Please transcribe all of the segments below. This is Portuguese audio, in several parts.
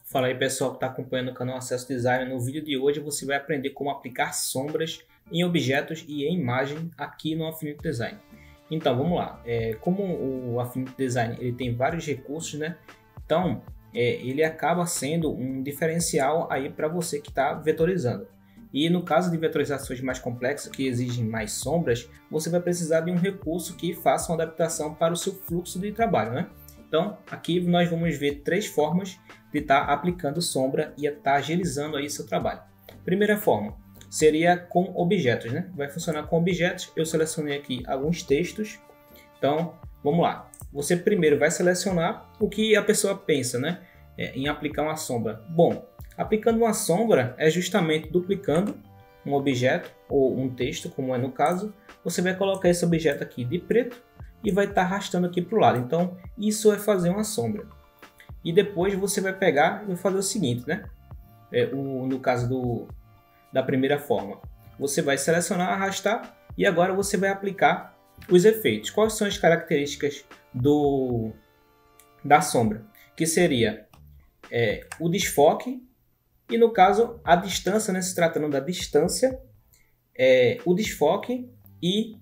Fala aí pessoal que está acompanhando o canal Acesso Design. No vídeo de hoje você vai aprender como aplicar sombras em objetos e em imagem aqui no Affinity Design. Então vamos lá, como o Affinity Design ele tem vários recursos, né? Então ele acaba sendo um diferencial aí para você que está vetorizando. E no caso de vetorizações mais complexas que exigem mais sombras, você vai precisar de um recurso que faça uma adaptação para o seu fluxo de trabalho, né? Então aqui nós vamos ver três formas de estar aplicando sombra e estar agilizando aí seu trabalho. Primeira forma seria com objetos, né? Vai funcionar com objetos. Eu selecionei aqui alguns textos. Então vamos lá. Você primeiro vai selecionar o que a pessoa pensa, né? Em aplicar uma sombra. Bom, aplicando uma sombra é justamente duplicando um objeto ou um texto, como é no caso. Você vai colocar esse objeto aqui de preto e vai estar arrastando aqui para o lado. Então isso é fazer uma sombra. E depois você vai pegar e vai fazer o seguinte, né? No caso da primeira forma, você vai selecionar, arrastar e agora você vai aplicar os efeitos. Quais são as características da sombra? Que seria o desfoque e no caso a distância, né? Se tratando da distância, o desfoque e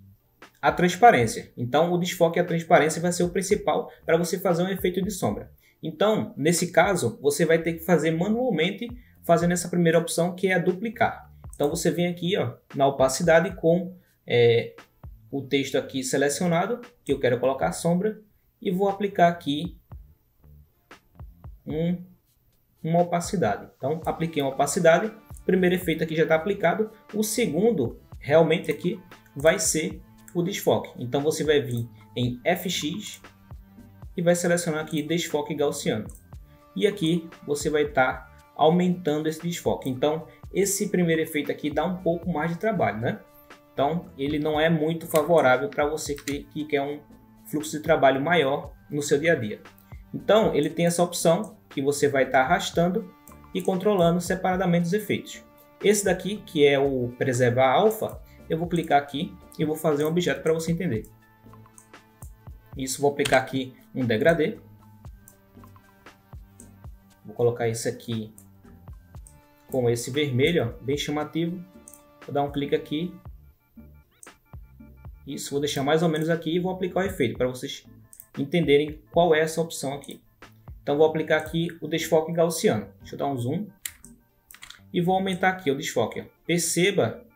a transparência. Então o desfoque e a transparência vai ser o principal para você fazer um efeito de sombra. Então, nesse caso, você vai ter que fazer manualmente, fazendo essa primeira opção, que é a duplicar. Então, você vem aqui ó, na opacidade com o texto aqui selecionado, que eu quero colocar a sombra, e vou aplicar aqui uma opacidade. Então, apliquei uma opacidade, o primeiro efeito aqui já está aplicado, o segundo, realmente aqui, vai ser o desfoque. Então, você vai vir em FX, e vai selecionar aqui desfoque gaussiano. E aqui você vai estar aumentando esse desfoque. Então esse primeiro efeito aqui dá um pouco mais de trabalho, né? Então ele não é muito favorável para você que quer um fluxo de trabalho maior no seu dia a dia. Então ele tem essa opção que você vai estar arrastando e controlando separadamente os efeitos. Esse daqui, que é o preservar alfa, eu vou clicar aqui e vou fazer um objeto para você entender. Isso, vou aplicar aqui um degradê. Vou colocar esse aqui com esse vermelho, ó, bem chamativo. Vou dar um clique aqui. Isso, vou deixar mais ou menos aqui e vou aplicar o efeito para vocês entenderem qual é essa opção aqui. Então vou aplicar aqui o desfoque gaussiano. Deixa eu dar um zoom. E vou aumentar aqui o desfoque. Ó. Perceba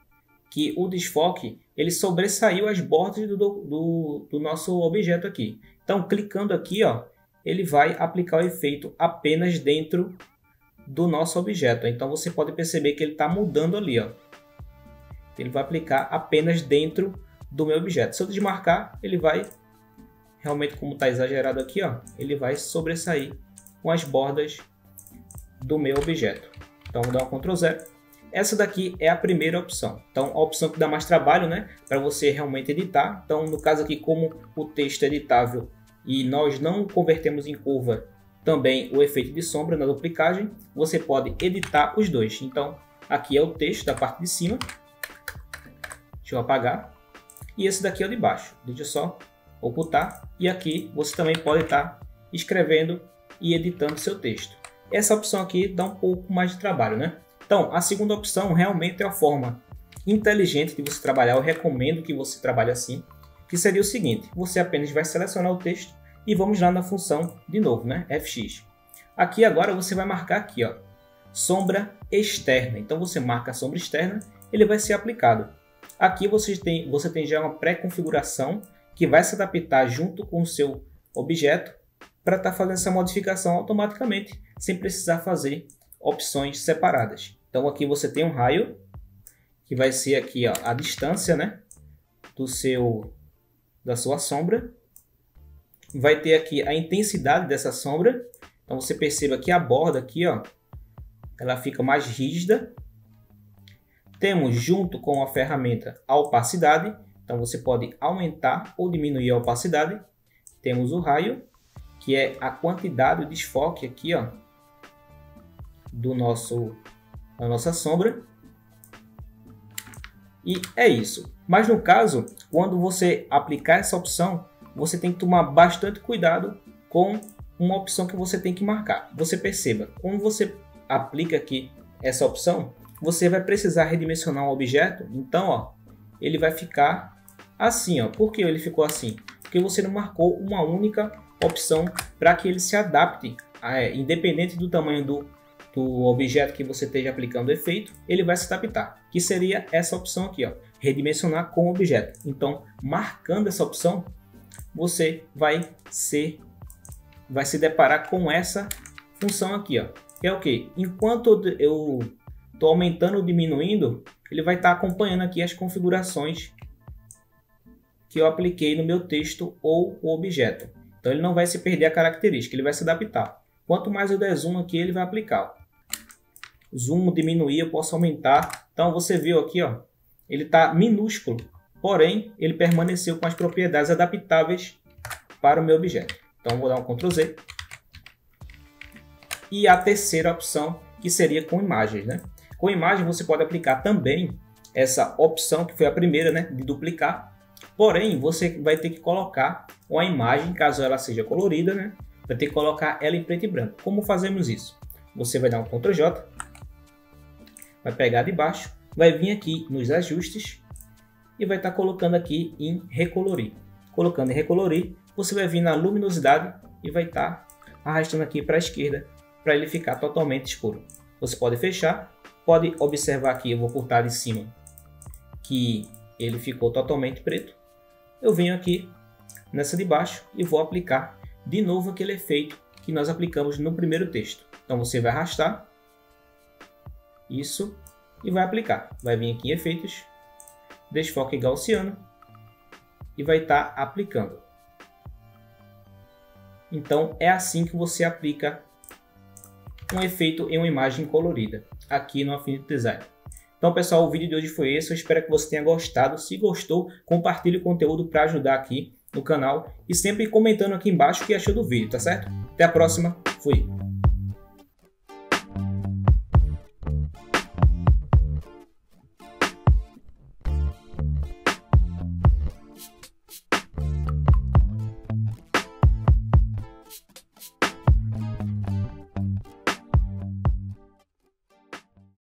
que o desfoque ele sobressaiu as bordas do nosso objeto aqui. Então, clicando aqui, ó, ele vai aplicar o efeito apenas dentro do nosso objeto. Então, você pode perceber que ele está mudando ali. Ó. Ele vai aplicar apenas dentro do meu objeto. Se eu desmarcar, ele vai, realmente como está exagerado aqui, ó, ele vai sobressair com as bordas do meu objeto. Então, vou dar um Ctrl 0. Essa daqui é a primeira opção. Então, a opção que dá mais trabalho, né, para você realmente editar. Então, no caso aqui, como o texto é editável e nós não convertemos em curva também o efeito de sombra na duplicagem, você pode editar os dois. Então, aqui é o texto da parte de cima. Deixa eu apagar. E esse daqui é o de baixo. Deixa eu só ocultar. E aqui você também pode estar escrevendo e editando seu texto. Essa opção aqui dá um pouco mais de trabalho, né? Então, a segunda opção realmente é a forma inteligente de você trabalhar. Eu recomendo que você trabalhe assim, que seria o seguinte: você apenas vai selecionar o texto e vamos lá na função de novo, né? FX. Aqui agora você vai marcar aqui, ó, sombra externa. Então você marca a sombra externa, ele vai ser aplicado. Aqui você tem já uma pré-configuração que vai se adaptar junto com o seu objeto para estar fazendo essa modificação automaticamente, sem precisar fazer opções separadas. Então aqui você tem um raio que vai ser aqui ó, a distância, né, da sua sombra. Vai ter aqui a intensidade dessa sombra. Então você perceba que a borda aqui ó, ela fica mais rígida. Temos junto com a ferramenta a opacidade. Então você pode aumentar ou diminuir a opacidade. Temos o raio, que é a quantidade, o desfoque aqui ó, da nossa sombra. E é isso. Mas no caso, quando você aplicar essa opção, você tem que tomar bastante cuidado com uma opção que você tem que marcar. Você perceba, quando você aplica aqui essa opção, você vai precisar redimensionar um objeto. Então, ó, ele vai ficar assim, ó. Por que ele ficou assim? Porque você não marcou uma única opção para que ele se adapte, independente do tamanho do objeto que você esteja aplicando o efeito, ele vai se adaptar, que seria essa opção aqui, ó, redimensionar com objeto. Então, marcando essa opção, você vai se deparar com essa função aqui, ó, que é o que? Enquanto eu estou aumentando ou diminuindo, ele vai estar acompanhando aqui as configurações que eu apliquei no meu texto ou o objeto. Então, ele não vai se perder a característica, ele vai se adaptar. Quanto mais eu der zoom aqui, ele vai aplicar. Zoom, diminuir, eu posso aumentar. Então, você viu aqui, ó, ele está minúsculo, porém, ele permaneceu com as propriedades adaptáveis para o meu objeto. Então, vou dar um Ctrl Z. E a terceira opção, que seria com imagens, né? Com imagem, você pode aplicar também essa opção, que foi a primeira, né, de duplicar. Porém, você vai ter que colocar uma imagem, caso ela seja colorida, né? Vai ter que colocar ela em preto e branco. Como fazemos isso? Você vai dar um Ctrl J, vai pegar de baixo, vai vir aqui nos ajustes e vai estar colocando aqui em recolorir. Colocando em recolorir, você vai vir na luminosidade e vai estar arrastando aqui para a esquerda para ele ficar totalmente escuro. Você pode fechar, pode observar aqui, eu vou cortar de cima, que ele ficou totalmente preto. Eu venho aqui nessa de baixo e vou aplicar de novo aquele efeito que nós aplicamos no primeiro texto. Então você vai arrastar isso e vai aplicar. Vai vir aqui em efeitos, desfoque gaussiano e vai estar aplicando. Então é assim que você aplica um efeito em uma imagem colorida aqui no Affinity Design. Então, pessoal, o vídeo de hoje foi esse. Eu espero que você tenha gostado. Se gostou, compartilhe o conteúdo para ajudar aqui no canal e sempre comentando aqui embaixo o que achou do vídeo, tá certo? Até a próxima. Fui!